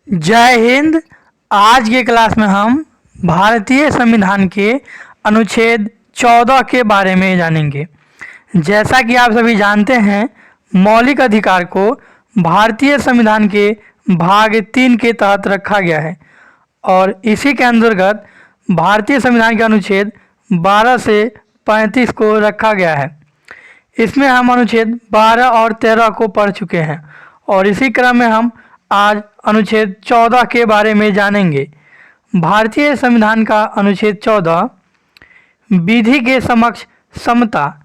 जय हिंद। आज के क्लास में हम भारतीय संविधान के अनुच्छेद 14 के बारे में जानेंगे। जैसा कि आप सभी जानते हैं, मौलिक अधिकार को भारतीय संविधान के भाग 3 के तहत रखा गया है और इसी के अंतर्गत भारतीय संविधान के अनुच्छेद 12 से 35 को रखा गया है। इसमें हम अनुच्छेद 12 और 13 को पढ़ चुके हैं और इसी क्रम में हम आज अनुच्छेद 14 के बारे में जानेंगे। भारतीय संविधान का अनुच्छेद 14 विधि के समक्ष समता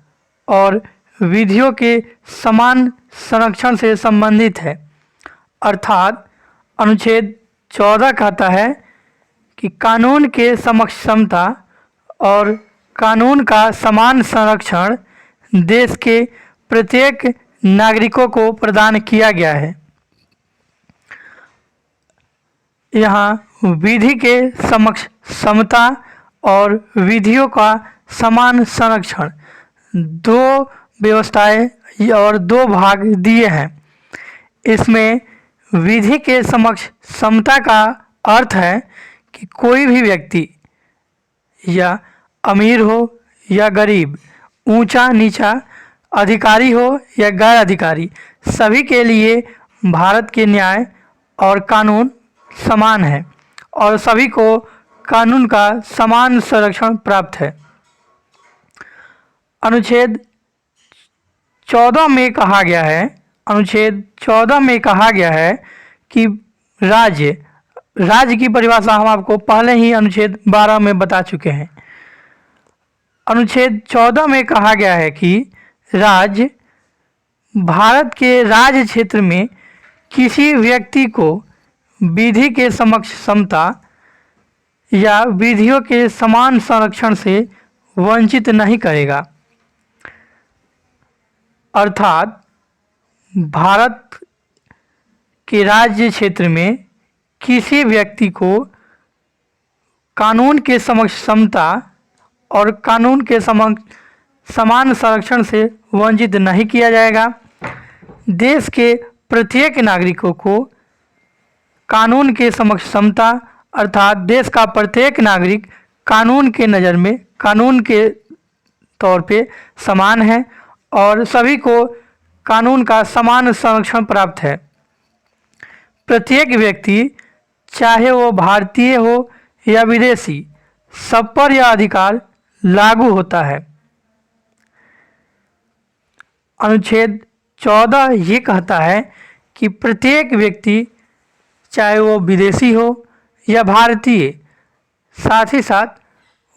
और विधियों के समान संरक्षण से संबंधित है। अर्थात अनुच्छेद 14 कहता है कि कानून के समक्ष समता और कानून का समान संरक्षण देश के प्रत्येक नागरिकों को प्रदान किया गया है। यहाँ विधि के समक्ष समता और विधियों का समान संरक्षण दो व्यवस्थाएं और दो भाग दिए हैं। इसमें विधि के समक्ष समता का अर्थ है कि कोई भी व्यक्ति या अमीर हो या गरीब, ऊंचा नीचा, अधिकारी हो या गैर अधिकारी, सभी के लिए भारत के न्याय और कानून समान है और सभी को कानून का समान संरक्षण प्राप्त है। अनुच्छेद 14 में कहा गया है कि राज्य की परिभाषा हम आपको पहले ही अनुच्छेद 12 में बता चुके हैं। अनुच्छेद 14 में कहा गया है कि राज्य भारत के राज्य क्षेत्र में किसी व्यक्ति को विधि के समक्ष समता या विधियों के समान संरक्षण से वंचित नहीं करेगा। अर्थात भारत के राज्य क्षेत्र में किसी व्यक्ति को कानून के समक्ष समता और कानून के समक्ष समान संरक्षण से वंचित नहीं किया जाएगा। देश के प्रत्येक नागरिकों को कानून के समक्ष समता अर्थात देश का प्रत्येक नागरिक कानून के नज़र में कानून के तौर पे समान है और सभी को कानून का समान संरक्षण प्राप्त है। प्रत्येक व्यक्ति चाहे वो भारतीय हो या विदेशी, सब पर यह अधिकार लागू होता है। अनुच्छेद 14 ये कहता है कि प्रत्येक व्यक्ति चाहे वो विदेशी हो या भारतीय, साथ ही साथ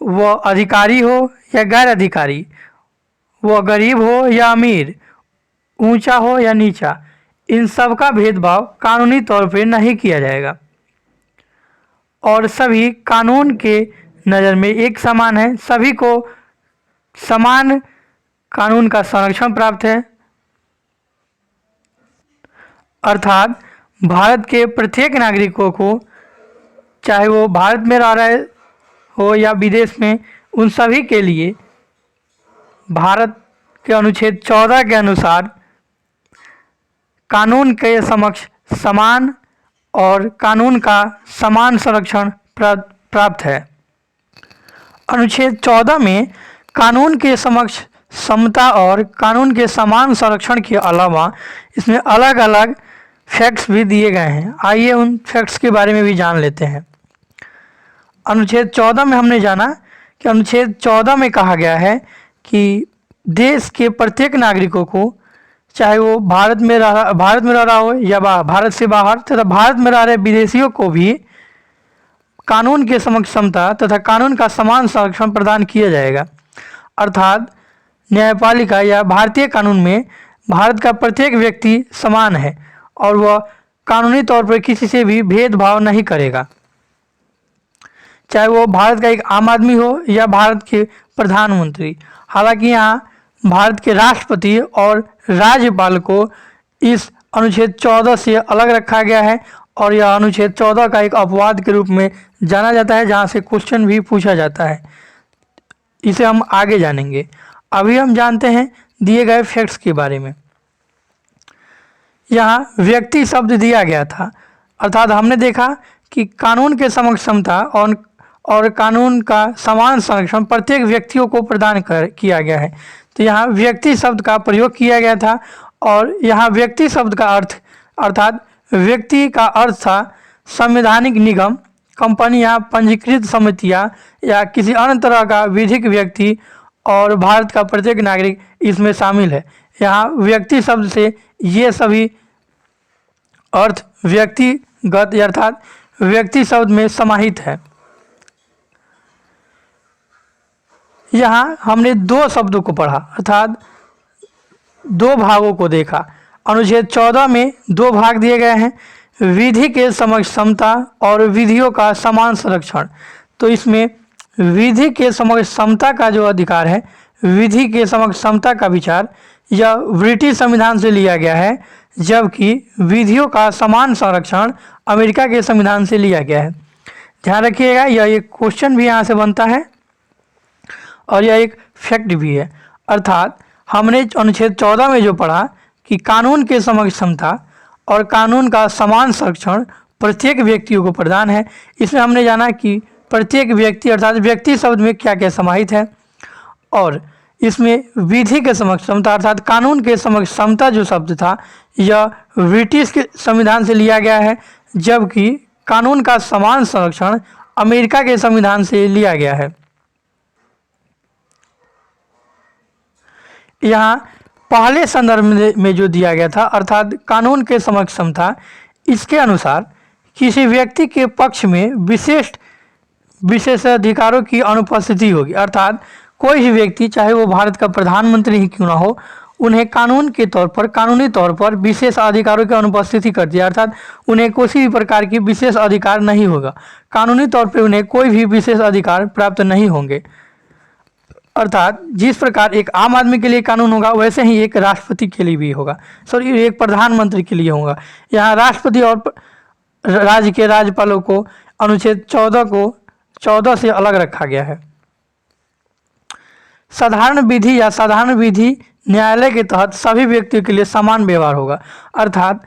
वो अधिकारी हो या गैर अधिकारी, वो गरीब हो या अमीर, ऊंचा हो या नीचा, इन सब का भेदभाव कानूनी तौर पर नहीं किया जाएगा और सभी कानून के नज़र में एक समान है। सभी को समान कानून का संरक्षण प्राप्त है। अर्थात भारत के प्रत्येक नागरिकों को, चाहे वो भारत में रह रहे हो या विदेश में, उन सभी के लिए भारत के अनुच्छेद 14 के अनुसार कानून के समक्ष समान और कानून का समान संरक्षण प्राप्त है। अनुच्छेद 14 में कानून के समक्ष समता और कानून के समान संरक्षण के अलावा इसमें अलग अलग फैक्ट्स भी दिए गए हैं। आइए उन फैक्ट्स के बारे में भी जान लेते हैं। अनुच्छेद 14 में हमने जाना कि अनुच्छेद 14 में कहा गया है कि देश के प्रत्येक नागरिकों को, चाहे वो भारत में रह रहा हो या भारत से बाहर, तथा भारत में रह रहे विदेशियों को भी कानून के समक्ष समता तथा कानून का समान संरक्षण प्रदान किया जाएगा। अर्थात न्यायपालिका या भारतीय कानून में भारत का प्रत्येक व्यक्ति समान है और वह कानूनी तौर पर किसी से भी भेदभाव नहीं करेगा, चाहे वो भारत का एक आम आदमी हो या भारत के प्रधानमंत्री। हालांकि यहाँ भारत के राष्ट्रपति और राज्यपाल को इस अनुच्छेद 14 से अलग रखा गया है और यह अनुच्छेद 14 का एक अपवाद के रूप में जाना जाता है, जहाँ से क्वेश्चन भी पूछा जाता है। इसे हम आगे जानेंगे। अभी हम जानते हैं दिए गए फैक्ट्स के बारे में। यहाँ व्यक्ति शब्द दिया गया था। अर्थात हमने देखा कि कानून के समक्ष समता और कानून का समान संरक्षण प्रत्येक व्यक्तियों को प्रदान किया गया है। तो यहाँ व्यक्ति शब्द का प्रयोग किया गया था और यहाँ व्यक्ति शब्द का अर्थ अर्थात व्यक्ति का अर्थ था संवैधानिक निगम, कंपनियां, पंजीकृत समितियां या किसी अन्य तरह का विधिक व्यक्ति और भारत का प्रत्येक नागरिक इसमें शामिल है। यहाँ व्यक्ति शब्द से ये सभी अर्थ व्यक्तिगत अर्थात व्यक्ति शब्द में समाहित है। यहाँ हमने दो शब्दों को पढ़ा अर्थात दो भागों को देखा। अनुच्छेद 14 में दो भाग दिए गए हैं, विधि के समक्ष समता और विधियों का समान संरक्षण। तो इसमें विधि के समक्ष समता का जो अधिकार है, विधि के समक्ष समता का विचार यह ब्रिटिश संविधान से लिया गया है, जबकि विधियों का समान संरक्षण अमेरिका के संविधान से लिया गया है। ध्यान रखिएगा, यह एक क्वेश्चन भी यहाँ से बनता है और यह एक फैक्ट भी है। अर्थात हमने अनुच्छेद 14 में जो पढ़ा कि कानून के समक्ष समता और कानून का समान संरक्षण प्रत्येक व्यक्तियों को प्रदान है। इसमें हमने जाना कि प्रत्येक व्यक्ति अर्थात व्यक्ति शब्द में क्या क्या समाहित है और इसमें विधि के समक्ष समता अर्थात कानून के समक्ष समता जो शब्द था यह ब्रिटिश के संविधान से लिया गया है, जबकि कानून का समान संरक्षण अमेरिका के संविधान से लिया गया है। यहाँ पहले संदर्भ में जो दिया गया था अर्थात कानून के समक्ष समता, इसके अनुसार किसी व्यक्ति के पक्ष में विशेषाधिकारों की अनुपस्थिति होगी। अर्थात कोई भी व्यक्ति चाहे वो भारत का प्रधानमंत्री ही क्यों ना हो, उन्हें कानूनी तौर पर विशेष अधिकारों की अनुपस्थिति कर दिया, अर्थात उन्हें किसी भी प्रकार की विशेष अधिकार नहीं होगा, कानूनी तौर पर उन्हें कोई भी विशेष अधिकार प्राप्त नहीं होंगे। अर्थात जिस प्रकार एक आम आदमी के लिए कानून होगा वैसे ही एक राष्ट्रपति के लिए भी होगा, एक प्रधानमंत्री के लिए होगा। यहाँ राष्ट्रपति और राज्य के राज्यपालों को अनुच्छेद 14 से अलग रखा गया है। साधारण विधि या साधारण विधि न्यायालय के तहत सभी व्यक्तियों के लिए समान व्यवहार होगा। अर्थात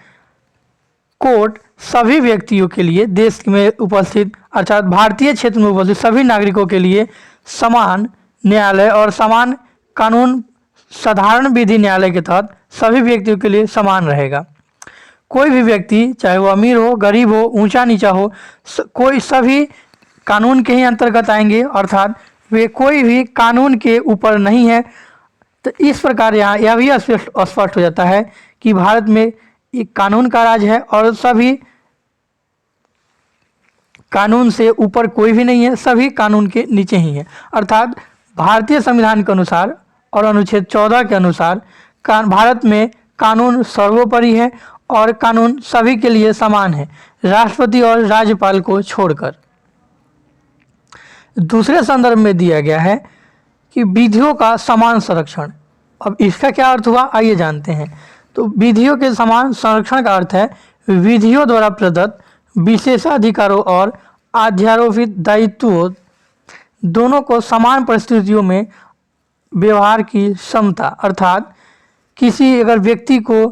कोर्ट सभी व्यक्तियों के लिए देश में उपस्थित अर्थात भारतीय क्षेत्र में उपस्थित सभी नागरिकों के लिए समान न्यायालय और समान कानून साधारण विधि न्यायालय के तहत सभी व्यक्तियों के लिए समान रहेगा। कोई भी व्यक्ति चाहे वो अमीर हो, गरीब हो, ऊंचा नीचा हो, कोई सभी कानून के ही अंतर्गत आएंगे, अर्थात वे कोई भी कानून के ऊपर नहीं है। तो इस प्रकार यहाँ यह भी स्पष्ट हो जाता है कि भारत में एक कानून का राज है और सभी कानून से ऊपर कोई भी नहीं है, सभी कानून के नीचे ही है। अर्थात भारतीय संविधान के अनुसार और अनुच्छेद 14 के अनुसार भारत में कानून सर्वोपरि है और कानून सभी के लिए समान है, राष्ट्रपति और राज्यपाल को छोड़कर। दूसरे संदर्भ में दिया गया है कि विधियों का समान संरक्षण। अब इसका क्या अर्थ हुआ, आइए जानते हैं। तो विधियों के समान संरक्षण का अर्थ है विधियों द्वारा प्रदत्त विशेषाधिकारों और अध्यारोपित दायित्वों दोनों को समान परिस्थितियों में व्यवहार की क्षमता। अर्थात किसी अगर व्यक्ति को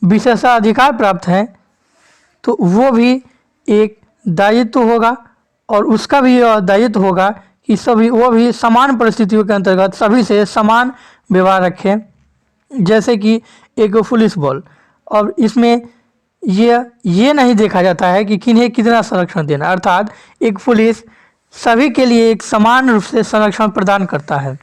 विशेषाधिकार प्राप्त है तो वो भी एक दायित्व होगा और उसका भी यह दायित्व होगा कि वो भी समान परिस्थितियों के अंतर्गत सभी से समान व्यवहार रखें। जैसे कि एक पुलिस बल, और इसमें ये नहीं देखा जाता है कि किन्हें कितना संरक्षण देना, अर्थात एक पुलिस सभी के लिए एक समान रूप से संरक्षण प्रदान करता है।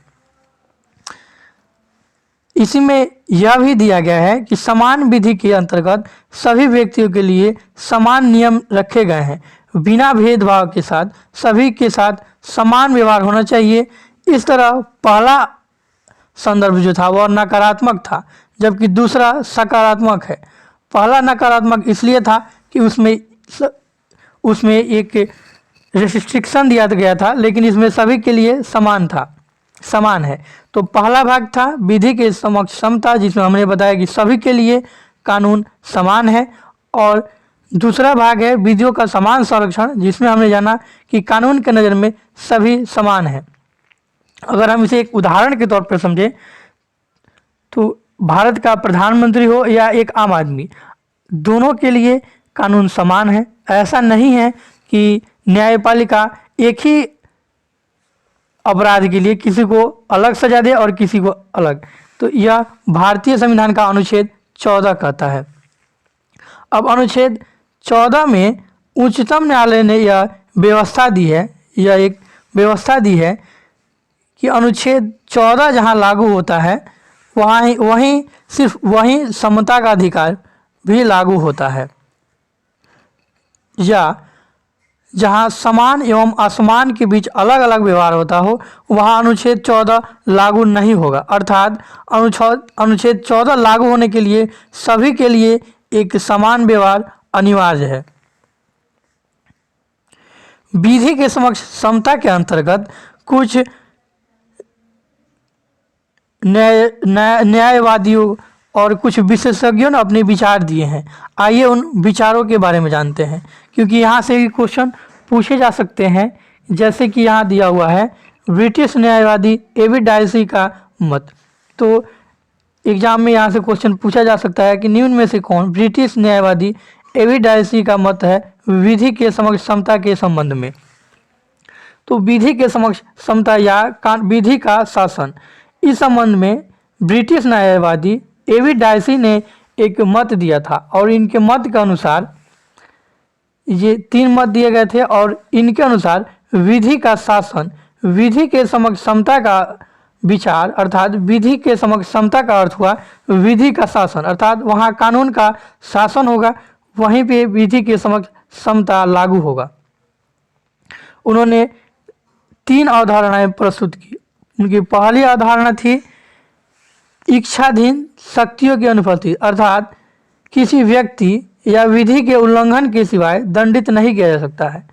इसी में यह भी दिया गया है कि समान विधि के अंतर्गत सभी व्यक्तियों के लिए समान नियम रखे गए हैं, बिना भेदभाव के साथ सभी के साथ समान व्यवहार होना चाहिए। इस तरह पहला संदर्भ जो था वह नकारात्मक था, जबकि दूसरा सकारात्मक है। पहला नकारात्मक इसलिए था कि उसमें एक रेस्ट्रिक्शन दिया गया था, लेकिन इसमें सभी के लिए समान है। तो पहला भाग था विधि के समक्ष समता, जिसमें हमने बताया कि सभी के लिए कानून समान है, और दूसरा भाग है विधियों का समान संरक्षण, जिसमें हमने जाना कि कानून के नज़र में सभी समान है। अगर हम इसे एक उदाहरण के तौर पर समझें तो भारत का प्रधानमंत्री हो या एक आम आदमी, दोनों के लिए कानून समान है। ऐसा नहीं है कि न्यायपालिका एक ही अपराध के लिए किसी को अलग सजा दे और किसी को अलग। तो यह भारतीय संविधान का अनुच्छेद 14 कहता है। अब अनुच्छेद 14 में उच्चतम न्यायालय ने यह व्यवस्था दी है, यह एक व्यवस्था दी है कि अनुच्छेद 14 जहां लागू होता है वहीं सिर्फ वहीं समता का अधिकार भी लागू होता है, या जहां समान एवं असमान के बीच अलग अलग व्यवहार होता हो वहां अनुच्छेद 14 लागू नहीं होगा। अर्थात अनुच्छेद 14 लागू होने के लिए सभी के लिए एक समान व्यवहार अनिवार्य है। विधि के समक्ष समता के अंतर्गत कुछ न्यायवादियों और कुछ विशेषज्ञों ने अपने विचार दिए हैं। आइए उन विचारों के बारे में जानते हैं, क्योंकि यहाँ से भी क्वेश्चन पूछे जा सकते हैं। जैसे कि यहाँ दिया हुआ है ब्रिटिश न्यायवादी एबी डायसी का मत। तो एग्जाम में यहाँ से क्वेश्चन पूछा जा सकता है कि निम्न में से कौन ब्रिटिश न्यायवादी एबी डायसी का मत है विधि के समक्ष समता के संबंध में। तो विधि के समक्ष समता या विधि का शासन, इस संबंध में ब्रिटिश न्यायवादी एबी डायसी ने एक मत दिया था और इनके मत के अनुसार ये 3 मत दिए गए थे और इनके अनुसार विधि का शासन, विधि के समक्ष समता का विचार, अर्थात विधि के समक्ष समता का अर्थ हुआ विधि का शासन, अर्थात वहाँ कानून का शासन होगा, वहीं पे विधि के समक्ष समता लागू होगा। उन्होंने 3 अवधारणाएं प्रस्तुत की। उनकी पहली अवधारणा थी इच्छाधीन शक्तियों की अनुपस्थिति, अर्थात किसी व्यक्ति या विधि के उल्लंघन के सिवाय दंडित नहीं किया जा सकता है।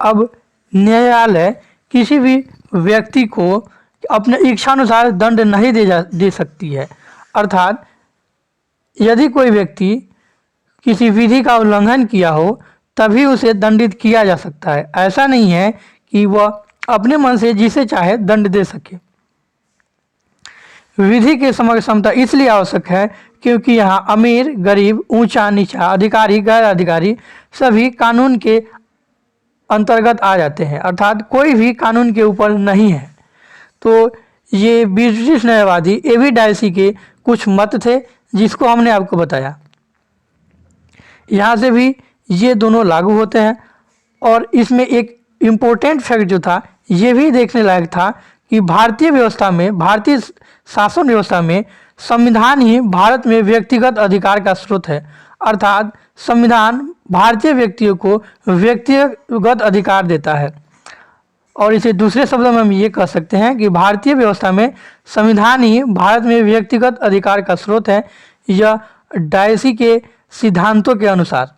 अब न्यायालय किसी भी व्यक्ति को अपने इच्छानुसार दंड नहीं दे सकती है, अर्थात यदि कोई व्यक्ति किसी विधि का उल्लंघन किया हो तभी उसे दंडित किया जा सकता है। ऐसा नहीं है कि वह अपने मन से जिसे चाहे दंड दे सके। विधि के समक्ष समता इसलिए आवश्यक है क्योंकि यहाँ अमीर गरीब ऊंचा नीचा अधिकारी गैर अधिकारी सभी कानून के अंतर्गत आ जाते हैं, अर्थात कोई भी कानून के ऊपर नहीं है। तो ये ब्रिटिश न्यायवादी एबी डायसी के कुछ मत थे जिसको हमने आपको बताया। यहाँ से भी ये दोनों लागू होते हैं और इसमें एक इम्पोर्टेंट फैक्ट जो था ये भी देखने लायक था कि भारतीय व्यवस्था में, भारतीय शासन व्यवस्था में संविधान ही भारत में व्यक्तिगत अधिकार का स्रोत है, अर्थात संविधान भारतीय व्यक्तियों को व्यक्तिगत अधिकार देता है। और इसे दूसरे शब्दों में हम ये कह सकते हैं कि भारतीय व्यवस्था में संविधान ही भारत में व्यक्तिगत अधिकार का स्रोत है, यह डायसी के सिद्धांतों के अनुसार।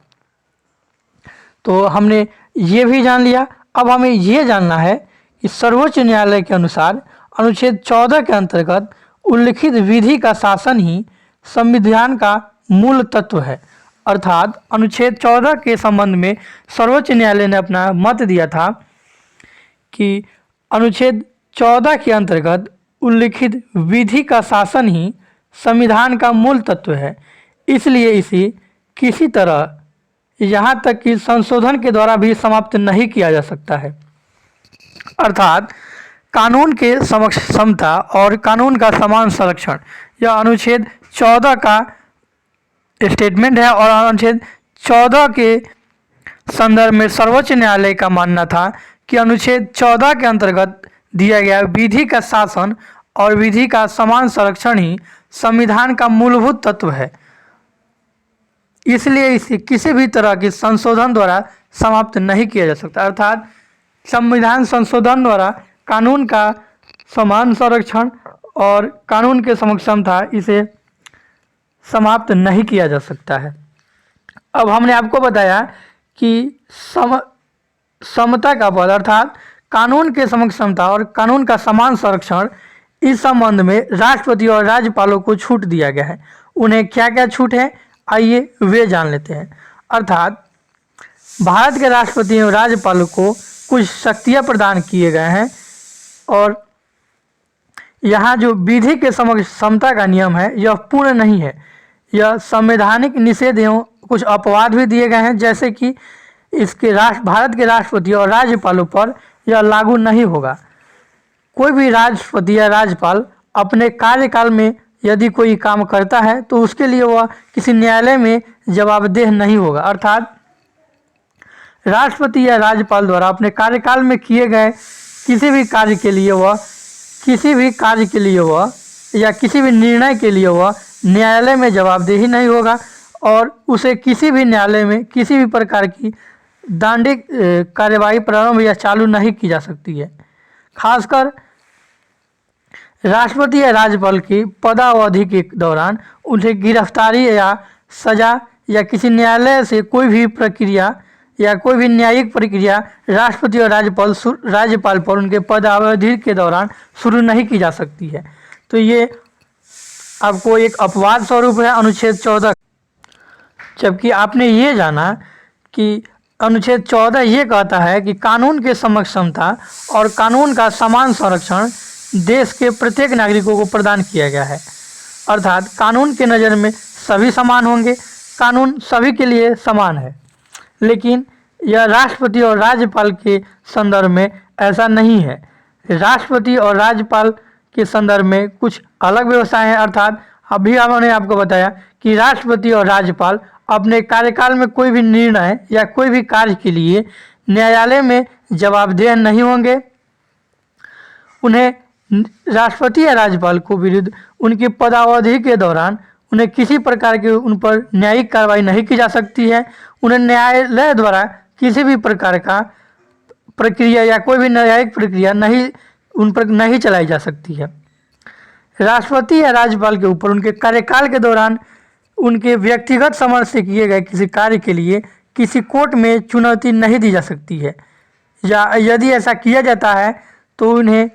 तो हमने ये भी जान लिया। अब हमें ये जानना है कि सर्वोच्च न्यायालय के अनुसार अनुच्छेद 14 के अंतर्गत उल्लिखित विधि का शासन ही संविधान का मूल तत्व है, अर्थात अनुच्छेद 14 के संबंध में सर्वोच्च न्यायालय ने अपना मत दिया था कि अनुच्छेद 14 के अंतर्गत उल्लिखित विधि का शासन ही संविधान का मूल तत्व है, इसलिए इसे किसी तरह यहाँ तक कि संशोधन के द्वारा भी समाप्त नहीं किया जा सकता है। अर्थात कानून के समक्ष समता और कानून का समान संरक्षण यह अनुच्छेद 14 का स्टेटमेंट है और अनुच्छेद 14 के संदर्भ में सर्वोच्च न्यायालय का मानना था कि अनुच्छेद 14 के अंतर्गत दिया गया विधि का शासन और विधि का समान संरक्षण ही संविधान का मूलभूत तत्व है, इसलिए इसे किसी भी तरह के संशोधन द्वारा समाप्त नहीं किया जा सकता। अर्थात संविधान संशोधन द्वारा कानून का समान संरक्षण और कानून के समक्ष समता इसे समाप्त नहीं किया जा सकता है। अब हमने आपको बताया कि समता का पद अर्थात कानून के समक्ष समता और कानून का समान संरक्षण, इस संबंध में राष्ट्रपति और राज्यपालों को छूट दिया गया है। उन्हें क्या क्या छूट है आइए वे जान लेते हैं। अर्थात भारत के राष्ट्रपति और राज्यपालों को कुछ शक्तियां प्रदान किए गए हैं और यहाँ जो विधि के समक्ष समता का नियम है यह पूर्ण नहीं है, यह संवैधानिक निषेधों कुछ अपवाद भी दिए गए हैं, जैसे कि इसके भारत के राष्ट्रपति और राज्यपालों पर यह लागू नहीं होगा। कोई भी राष्ट्रपति या राज्यपाल अपने कार्यकाल में यदि कोई काम करता है तो उसके लिए वह किसी न्यायालय में जवाबदेह नहीं होगा। अर्थात राष्ट्रपति या राज्यपाल द्वारा अपने कार्यकाल में किए गए किसी भी कार्य के लिए वह या किसी भी निर्णय के लिए वह न्यायालय में जवाबदेही नहीं होगा और उसे किसी भी न्यायालय में किसी भी प्रकार की दंडिक कार्यवाही प्रारंभ या चालू नहीं की जा सकती है। खासकर राष्ट्रपति या राज्यपाल की पदावधि के दौरान उन्हें गिरफ्तारी या सजा या किसी न्यायालय से कोई भी प्रक्रिया या कोई भी न्यायिक प्रक्रिया राष्ट्रपति और राज्यपाल पर उनके पदावधि के दौरान शुरू नहीं की जा सकती है। तो ये आपको एक अपवाद स्वरूप है अनुच्छेद 14। जबकि आपने ये जाना कि अनुच्छेद 14 ये कहता है कि कानून के समक्ष समता और कानून का समान संरक्षण देश के प्रत्येक नागरिकों को प्रदान किया गया है। अर्थात कानून के नज़र में सभी समान होंगे, कानून सभी के लिए समान है। लेकिन यह राष्ट्रपति और राज्यपाल के संदर्भ में ऐसा नहीं है। राष्ट्रपति और राज्यपाल के संदर्भ में कुछ अलग व्यवस्थाएं हैं। अर्थात अभी हमने आपको बताया कि राष्ट्रपति और राज्यपाल अपने कार्यकाल में कोई भी निर्णय या कोई भी कार्य के लिए न्यायालय में जवाबदेह नहीं होंगे। उन्हें राष्ट्रपति या राज्यपाल को विरुद्ध उनकी पदावधि के दौरान उन्हें किसी प्रकार की उन पर न्यायिक कार्रवाई नहीं की जा सकती है। उन्हें न्यायालय द्वारा किसी भी प्रकार का प्रक्रिया या कोई भी न्यायिक प्रक्रिया उन पर नहीं चलाई जा सकती है। राष्ट्रपति या राज्यपाल के ऊपर उनके कार्यकाल के दौरान उनके व्यक्तिगत समझ से किए गए किसी कार्य के लिए किसी कोर्ट में चुनौती नहीं दी जा सकती है, या यदि ऐसा किया जाता है तो उन्हें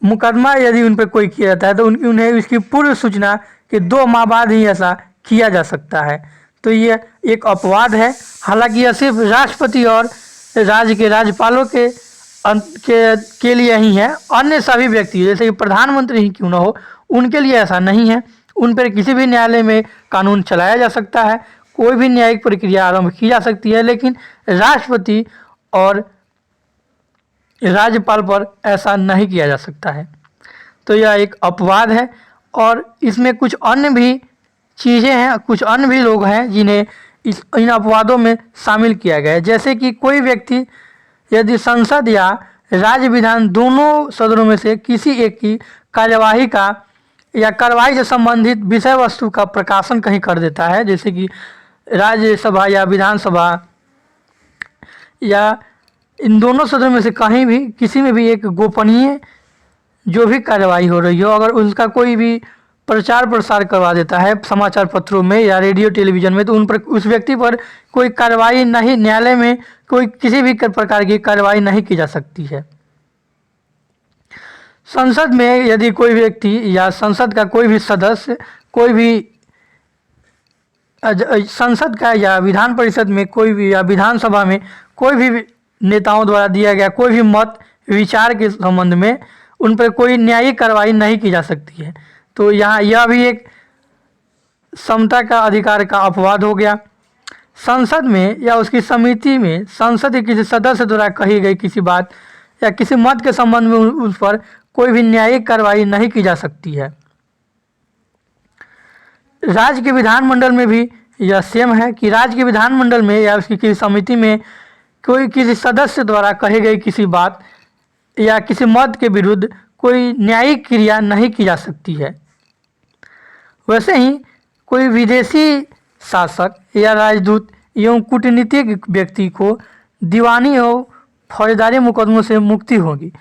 मुकदमा यदि उन पर कोई किया जाता है तो उन्हें इसकी पूर्व सूचना के 2 माह बाद ही ऐसा किया जा सकता है। तो ये एक अपवाद है। हालांकि यह सिर्फ राष्ट्रपति और राज्य के राज्यपालों के लिए ही है। अन्य सभी व्यक्ति जैसे कि प्रधानमंत्री ही क्यों न हो, उनके लिए ऐसा नहीं है। उन पर किसी भी न्यायालय में कानून चलाया जा सकता है, कोई भी न्यायिक प्रक्रिया आरंभ की जा सकती है, लेकिन राष्ट्रपति और राज्यपाल पर ऐसा नहीं किया जा सकता है। तो यह एक अपवाद है। और इसमें कुछ अन्य भी चीज़ें हैं, कुछ अन्य भी लोग हैं जिन्हें इन अपवादों में शामिल किया गया है। जैसे कि कोई व्यक्ति यदि संसद या राज्य विधान दोनों सदनों में से किसी एक की कार्यवाही का या कार्रवाई से संबंधित विषय वस्तु का प्रकाशन कहीं कर देता है, जैसे कि राज्यसभा या विधानसभा या इन दोनों सदनों में से कहीं भी किसी में भी एक गोपनीय जो भी कार्यवाही हो रही हो, अगर उसका कोई भी प्रचार प्रसार करवा देता है समाचार पत्रों में या रेडियो टेलीविज़न में, तो उन पर उस व्यक्ति पर कोई कार्रवाई नहीं, न्यायालय में कोई किसी भी प्रकार की कार्रवाई नहीं की जा सकती है। संसद में यदि कोई व्यक्ति या संसद का कोई भी सदस्य कोई भी संसद का या विधान परिषद में कोई भी या विधानसभा में कोई भी नेताओं द्वारा दिया गया कोई भी मत विचार के संबंध में उन पर कोई न्यायिक कार्रवाई नहीं की जा सकती है। तो यहाँ यह भी एक समता का अधिकार का अपवाद हो गया। संसद में या उसकी समिति में संसद के किसी सदस्य द्वारा कही गई किसी बात या किसी मत के संबंध में उस पर कोई भी न्यायिक कार्रवाई नहीं की जा सकती है। राज्य के विधानमंडल में भी यह सेम है कि राज्य के विधानमंडल में या उसकी किसी समिति में कोई किसी सदस्य द्वारा कही गई किसी बात या किसी मत के विरुद्ध कोई न्यायिक क्रिया नहीं की जा सकती है। वैसे ही कोई विदेशी शासक या राजदूत एवं कूटनीतिक व्यक्ति को दीवानी एवं फौजदारी मुकदमों से मुक्ति होगी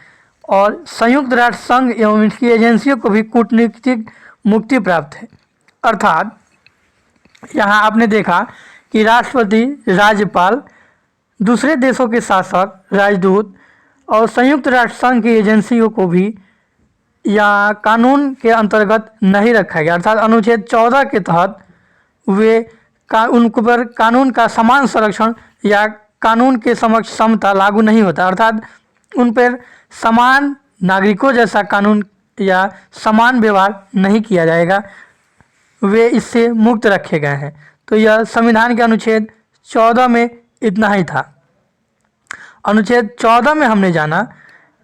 और संयुक्त राष्ट्र संघ एवं इसकी एजेंसियों को भी कूटनीतिक मुक्ति प्राप्त है। अर्थात यहाँ आपने देखा कि राष्ट्रपति, राज्यपाल, दूसरे देशों के शासक, राजदूत और संयुक्त राष्ट्र संघ की एजेंसियों को भी या कानून के अंतर्गत नहीं रखा गया। अर्थात अनुच्छेद 14 के तहत उन पर कानून का समान संरक्षण या कानून के समक्ष समता लागू नहीं होता। अर्थात उन पर समान नागरिकों जैसा कानून या समान व्यवहार नहीं किया जाएगा, वे इससे मुक्त रखे गए हैं। तो यह संविधान के अनुच्छेद 14 में इतना ही था। अनुच्छेद 14 में हमने जाना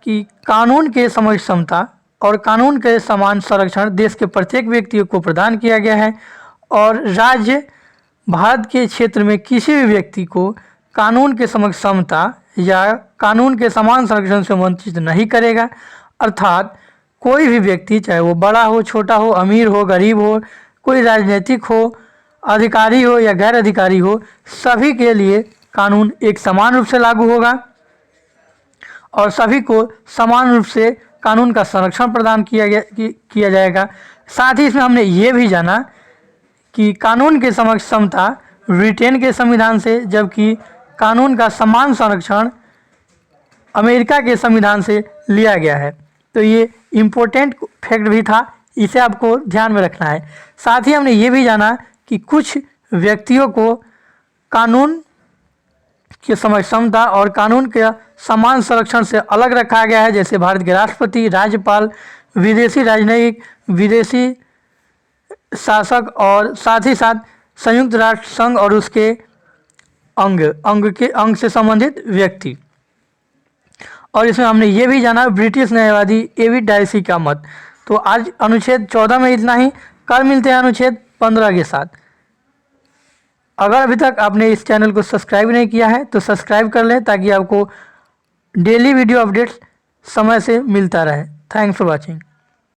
कि कानून के समक्ष समता और कानून के समान संरक्षण देश के प्रत्येक व्यक्ति को प्रदान किया गया है और राज्य भारत के क्षेत्र में किसी भी व्यक्ति को कानून के समक्ष समता या कानून के समान संरक्षण से वंचित नहीं करेगा। अर्थात कोई भी व्यक्ति, चाहे वो बड़ा हो, छोटा हो, अमीर हो, गरीब हो, कोई राजनीतिक हो, अधिकारी हो या गैर अधिकारी हो, सभी के लिए कानून एक समान रूप से लागू होगा और सभी को समान रूप से कानून का संरक्षण प्रदान किया जाएगा। साथ ही इसमें हमने ये भी जाना कि कानून के समक्ष समता ब्रिटेन के संविधान से, जबकि कानून का समान संरक्षण अमेरिका के संविधान से लिया गया है। तो ये इम्पोर्टेंट फैक्ट भी था, इसे आपको ध्यान में रखना है। साथ ही हमने ये भी जाना कि कुछ व्यक्तियों को कानून के समक्ष समता और कानून के समान संरक्षण से अलग रखा गया है, जैसे भारत के राष्ट्रपति, राज्यपाल, विदेशी राजनयिक, विदेशी शासक और साथ ही साथ संयुक्त राष्ट्र संघ और उसके अंग से संबंधित व्यक्ति। और इसमें हमने ये भी जाना ब्रिटिश न्यायवादी एविड डायसी का मत। तो आज अनुच्छेद 14 में इतना ही। कल मिलते हैं अनुच्छेद 15 के साथ। अगर अभी तक आपने इस चैनल को सब्सक्राइब नहीं किया है तो सब्सक्राइब कर लें ताकि आपको डेली वीडियो अपडेट्स समय से मिलता रहे। Thanks for watching.